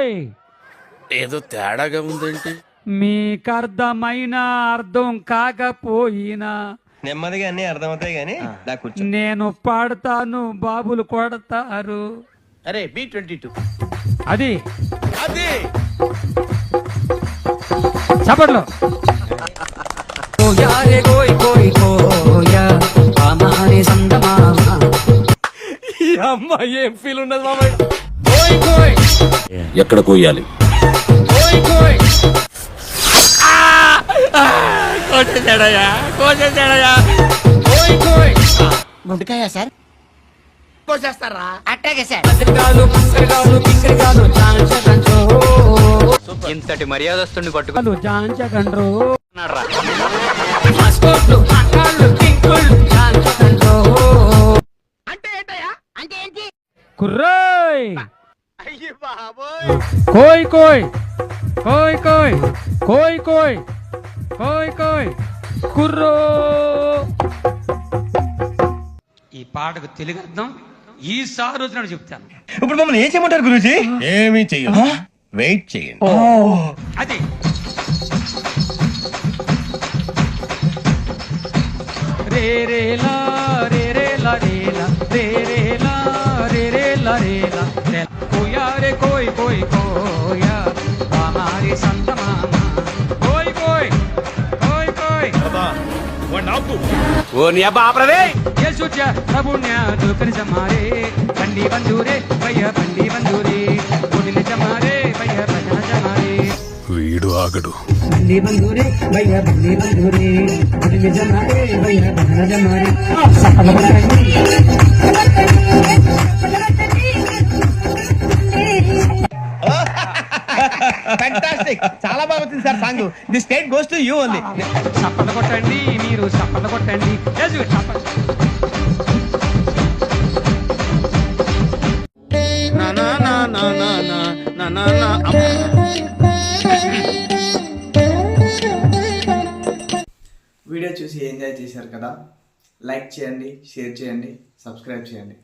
కుర్రోయ్ ఏదో తేడాగా ఉందేంటి? మీకర్థమైన అర్థం కాకపోయినా నెమ్మదిగా అన్ని అర్థమవుతాయి గానీ కూర్చో. నేను పాడతాను, బాబులు కొడతారు. అరే B22 అది అది చప్పట్లో ఈ అమ్మాయి ఏం ఫీల్ ఉండదు మామయ్య. ఎక్కడ కోయాలి? కోసేసాడయ్యా. ముందుకాయ సార్ కోసేస్తారా? అట్టాగే సార్. ఇంతటి మర్యాదస్తుని పట్టుకుని జాంచగండ్రు అంటే ఏంటయ్యా? అంటే ఏంటి? కుర్రోయ్ అయ్యి బాబోయ్. కోయ్ కోయ్ కోయ్ కోయ్ కోయ్ కోయ్ కోయ్ కోయ్ కుర్రో. ఈ పాటకు తెలుగు అర్థం ఈసారి వచ్చినట్టు చెప్తాను. ఇప్పుడు మమ్మల్ని ఏం చేయమంటారు గురూజీ? ఏమీ చెయ్యదు, వెయిట్ చేయండి. అది రే రే లా రే రే లా రే లా రే రే లా రే రే లా రే లా రే లా. కోయా రే కోయ్ కోయ్ కోయా హమారీ సంత మామా కోయ్ కోయ్ కోయ్ కోయ్. ఓ నీ అబ్బా ఆపరదే. ये सोचा सबुन्या दुकर जमारे बंडी बंदूरे भैया बंडी बंदूरे बुढ़िल जमारे भैया भजना जमारे వీడు ఆగడు. बंडी बंदूरे भैया बंडी बंदूरे बुढ़िल जमारे भैया भजना जमारे सफल बनाएंगे. ఫ్యాంటాస్టిక్, చాలా బాగా వచ్చింది sir song. The state goes to you only. చప్పట్లు కొట్టండి, మీరు చప్పట్లు కొట్టండి. వీడియో చూసి ఎంజాయ్ చేశారు కదా, లైక్ చేయండి, షేర్ చేయండి, సబ్స్క్రైబ్ చేయండి.